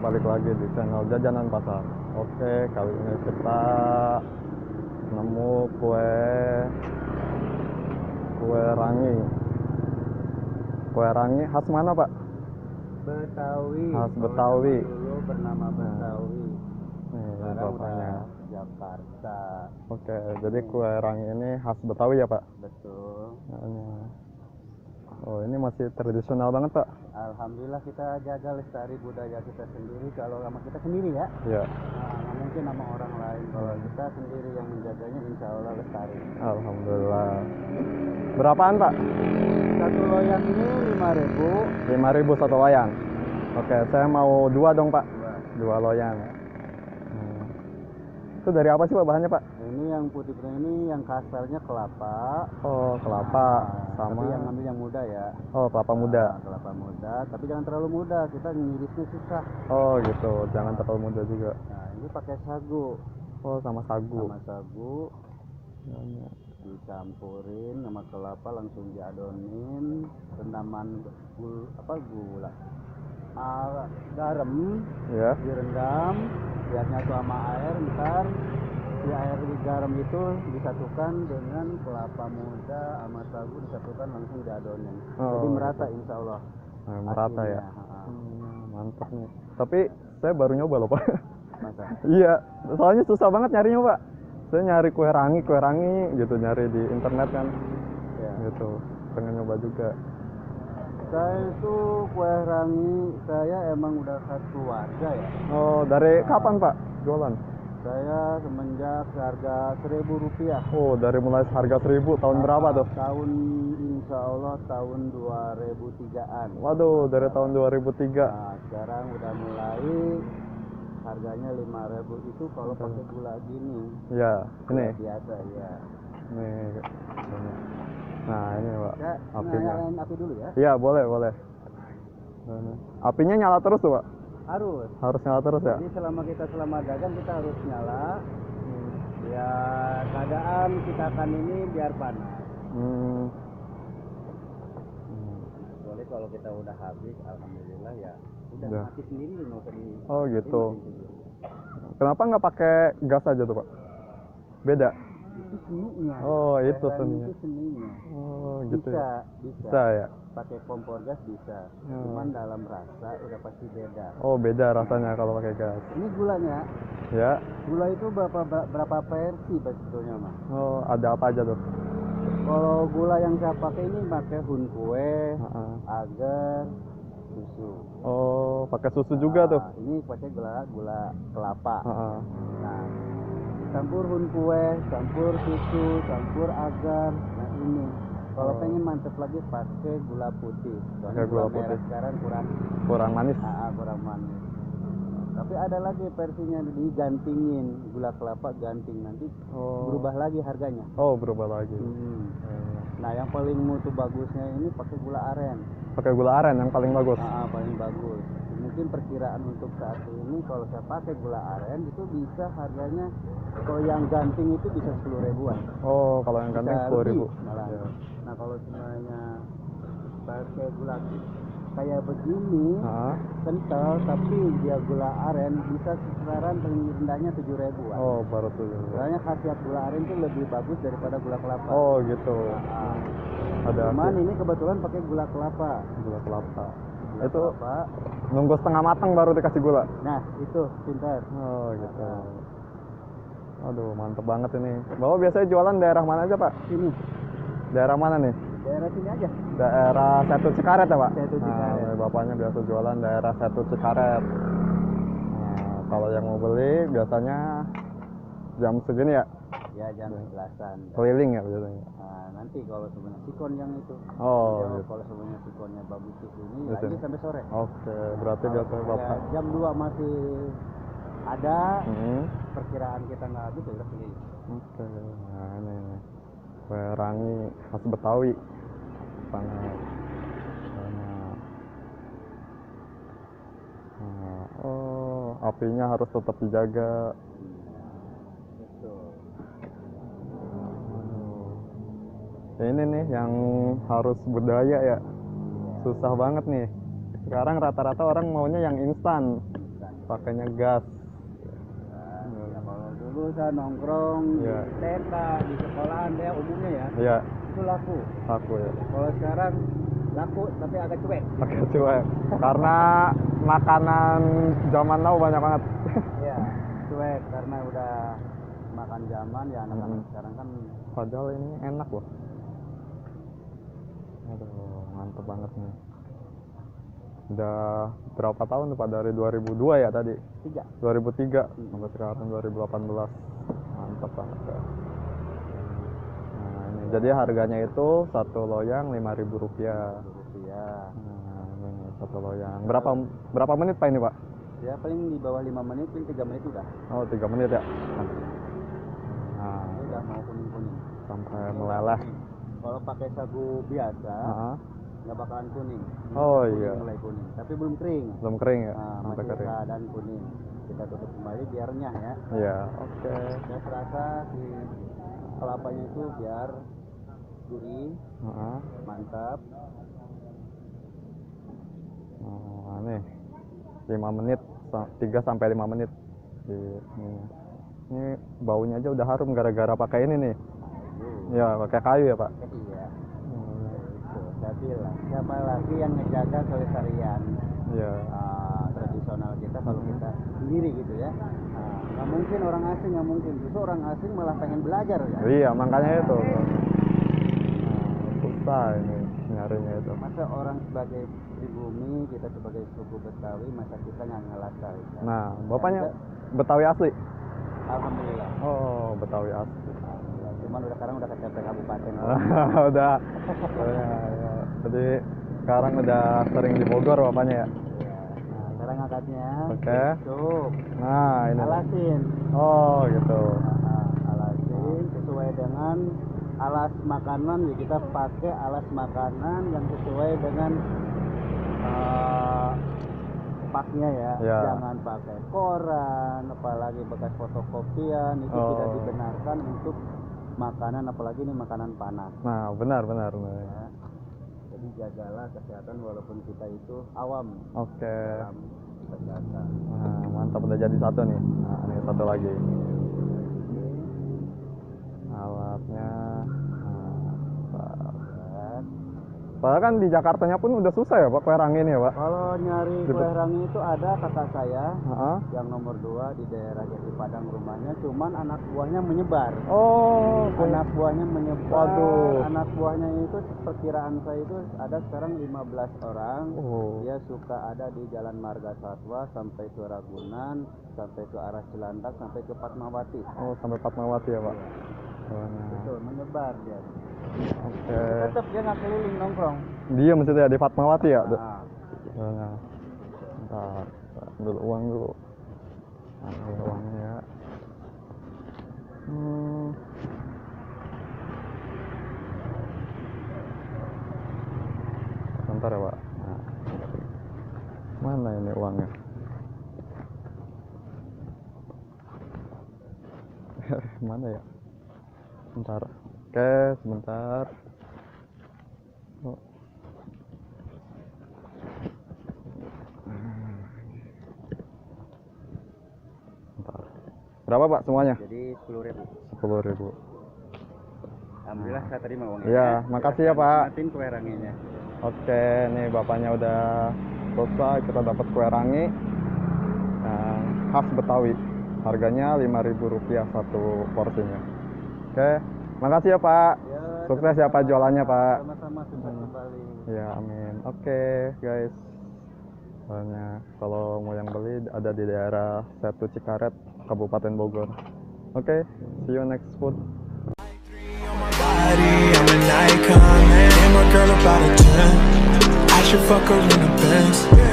balik lagi di channel Jajanan Pasar. Oke, kali ini kita nemu kue rangi. Kue rangi khas mana, Pak? Betawi. Khas Kalau Betawi. zaman dulu bernama Betawi. Nih, Sekarang bapaknya. udah Jakarta. Oke, jadi kue rangi ini khas Betawi ya, Pak? Betul. Oh, ini masih tradisional banget, Pak? Alhamdulillah kita jaga lestari budaya kita sendiri. Kalau sama kita sendiri ya. Iya. Nah, nggak mungkin sama orang lain. Kalau kita sendiri yang menjaganya, insya Allah lestari. Alhamdulillah. Berapaan, Pak? Satu loyang ini 5.000. 5.000 satu loyang. Oke, saya mau 2 dong, Pak. 2 loyang. Itu dari apa sih, Pak, bahannya, Pak? Ini yang putih-putih ini yang kasarnya kelapa. Oh, kelapa Nah, sama. tapi yang ambil yang muda ya. Oh, kelapa muda. Nah, kelapa muda, tapi jangan terlalu muda, kita ngirisnya susah. Oh, gitu. Jangan terlalu muda juga. Nah, ini pakai sagu. Oh, sama sagu. Sama sagu dicampurin sama kelapa, langsung diadonin, rendaman gula. Garam Ya. direndam, biar nyatu sama air. Ntar si air di garam itu disatukan dengan kelapa muda sama sagu, disatukan langsung diadonin. Oh, Jadi merata insya Allah. Nah, merata ya. Hasilnya. Mantap nih. Tapi saya baru nyoba loh, Pak. Masa? Iya, soalnya susah banget nyarinya, Pak. Saya nyari kue rangi gitu, nyari di internet kan. Ya. Gitu. Pengen nyoba juga. Saya itu kue rangi, saya emang udah satu keluarga ya. Oh, dari kapan, Pak, jualan? Saya semenjak harga Rp1.000. Oh, dari mulai harga 1.000 tahun berapa tuh? Tahun insya Allah tahun 2003-an. Waduh, dari tahun 2003. Nah, sekarang udah mulai harganya 5.000 itu kalau pakai gula gini. Iya, ini. Gula biasa ya. Nih. Nah, ini, Pak. Ya, Apinya. nyalain api dulu ya. Iya, boleh. Apinya nyala terus tuh, Pak? Harus nyala terus ya? Jadi selama dagang kita harus nyala. Biar keadaan kita akan ini biar panas. Kecuali kalau kita udah habis, alhamdulillah ya udah mati sendiri, mau tadi. Oh, gitu. Kenapa nggak pakai gas aja tuh, Pak? Beda. Itu seninya. Oh, itu Kue rangi seninya. itu seninya. Oh, gitu Bisa, ya. bisa. Bisa ya? Pakai kompor gas bisa. Cuman dalam rasa udah pasti beda. Oh, beda rasanya kalau pakai gas. Ini gulanya. Ya. Gula itu berapa versi sebetulnya, Mas? Oh, ada apa aja tuh? Kalau gula yang saya pakai ini pakai hun kue, agar, susu. Oh, pakai susu juga tuh. Ini pakai gula kelapa. Nah, campur hun kue, campur susu, campur agar. Nah, ini kalau pengen mantep lagi pakai gula putih. Soalnya gula merah sekarang kurang manis. kurang manis. Tapi ada lagi versinya digantingin, gula kelapa ganting, nanti berubah lagi harganya. Oh, berubah lagi. Nah, yang paling mutu bagusnya ini pakai gula aren. Pakai gula aren yang paling bagus. Paling bagus. Mungkin perkiraan untuk saat ini kalau saya pakai gula aren itu bisa harganya, kalau yang ganting itu bisa 10.000-an. Oh, kalau yang ganting 10.000 malah. Ya. Nah, kalau sebenarnya pakai gula kayak begini, kental, tapi dia gula aren bisa sekarang paling rendahnya 7.000-an. Oh, baru tuh. Soalnya khasiat gula aren itu lebih bagus daripada gula kelapa. Oh, gitu. Cuman ini kebetulan pakai gula kelapa. Gula kelapa. Gula itu kelapa. Nunggu setengah matang baru dikasih gula. Nah, itu pintar. Oh, gitu. Aduh, mantep banget ini. Bapak biasanya jualan daerah mana aja, Pak? Sini. Daerah mana nih? Daerah sini aja. Daerah Setu Cikaret ya, Pak? Setu Cikaret. Nah, bapaknya biasa jualan daerah Setu Cikaret. Nah, kalau yang mau beli biasanya jam segini ya? Ya, jam 11-an. Keliling ya biasanya? Nah, nanti kalau sebenarnya sikon yang itu. Oh, gitu. gitu. Kalau sebenarnya sikonnya bagus di sini, lagi sampai sore. Oke, berarti biasanya Bapak. Jam 2 masih ada, perkiraan kita nggak habis, udah pilih. Oke, nah ini kue rangi khas Betawi. Sangat banyak. Nah, apinya harus tetap dijaga. Betul. Ini nih yang harus budaya ya. Susah banget nih. Sekarang rata-rata orang maunya yang instan. pakainya gas. Ya, kalau dulu saya nongkrong di TK, di sekolahan dia umumnya ya, Iya, itu laku. ya. Kalau sekarang laku tapi agak cuek. Pakai cuek. Karena makanan zaman now banyak banget. Iya, cuek karena udah makan zaman ya anak-anak sekarang kan. Padahal ini enak loh. Aduh, mantep banget nih. Udah berapa tahun tuh Pak? Dari 2002 ya tadi? 2003 sampai sekarang 2018. Mantep banget ya. Nah, ini jadi harganya itu satu loyang Rp5.000. Nah, ini satu loyang. Berapa menit Pak ini Pak? Ya paling di bawah 5 menit, paling 3 menit udah. Oh, 3 menit ya. Nah, ini udah mau kuning-kuning. Sampai meleleh. Kalau pakai sagu biasa, nggak bakalan kuning. Oh kuning, iya. Mulai kuning, tapi belum kering. Belum kering ya? Nah, Sampai masih kering. keadaan kuning. Kita tutup kembali biar renyah ya. Iya, oke. Saya terasa si kelapanya itu biar gurih, mantap. Oh, nih 5 menit, 3 sampai 5 menit. Ini baunya aja udah harum gara-gara pakai ini nih. Ya, pakai kayu ya Pak? Iya. Saya bilang, siapa lagi yang ngejaga kelestarian tradisional kita kalau kita sendiri gitu ya. Nggak mungkin orang asing, nggak mungkin. Justru orang asing malah pengen belajar ya. Iya, makanya itu. Susah ini nyarinya itu. Masa orang sebagai pribumi, kita sebagai suku Betawi, masa kita nggak ngelestarikan. Nah, bapaknya Betawi asli? Alhamdulillah. Oh, Betawi asli. Cuman sekarang udah kecapai kabupaten. Udah. Ya. Jadi sekarang udah sering di Bogor bapaknya ya? Iya. Nah, sekarang angkatnya. Oke. Cukup. Nah, ini. Alasin. Oh, gitu. Alasin sesuai dengan alas makanan ya, kita pakai alas makanan yang sesuai dengan paknya ya. Jangan pakai koran, apalagi bekas fotokopian, itu tidak dibenarkan untuk makanan, apalagi ini makanan panas. Nah, benar. Ya. Jadi jagalah kesehatan walaupun kita itu awam. Oke. Dalam kesehatan. Nah, mantap, udah jadi satu nih. Nah, ini satu lagi. Alatnya. Padahal kan di Jakartanya pun udah susah ya Pak kue rangi ini ya Pak? Kalau nyari kue rangi itu ada kakak saya yang nomor 2 di daerah Jati Padang rumahnya, cuman anak buahnya menyebar. Oh, anak buahnya menyebar. Waduh. Anak buahnya itu perkiraan saya itu ada sekarang 15 orang. Dia suka ada di Jalan Marga Satwa sampai ke Ragunan, sampai ke arah Cilandak, sampai ke Fatmawati. Oh, sampai Fatmawati ya Pak? Betul, menyebar dia. Oke. Tetap dia nggak keliling nongkrong. Dia maksudnya di Fatmawati ya? Nah. Bentar, ambil uang dulu. Ambil uangnya ya. Bentar ya Pak. Nah. Mana ini uangnya? Mana ya? Bentar. Oke, sebentar. Bentar. Berapa Pak semuanya? Jadi 10.000. 10.000. Alhamdulillah saya terima uangnya. Iya, makasih ya Pak. Nikmatin kue ranginya. Oke, nih bapaknya udah selesai, kita dapat kue rangi khas Betawi. Harganya Rp5.000 satu porsinya. Oke, makasih ya Pak. Ya, Sukses ya Pak jualannya Pak. Sama-sama, sukses kembali. Ya, amin. Oke, guys. Soalnya kalau mau yang beli ada di daerah Setu Cikaret, Kabupaten Bogor. Oke, see you next food. I'm an icon, man. And my girl about a 10. I should fuck her in a Benz.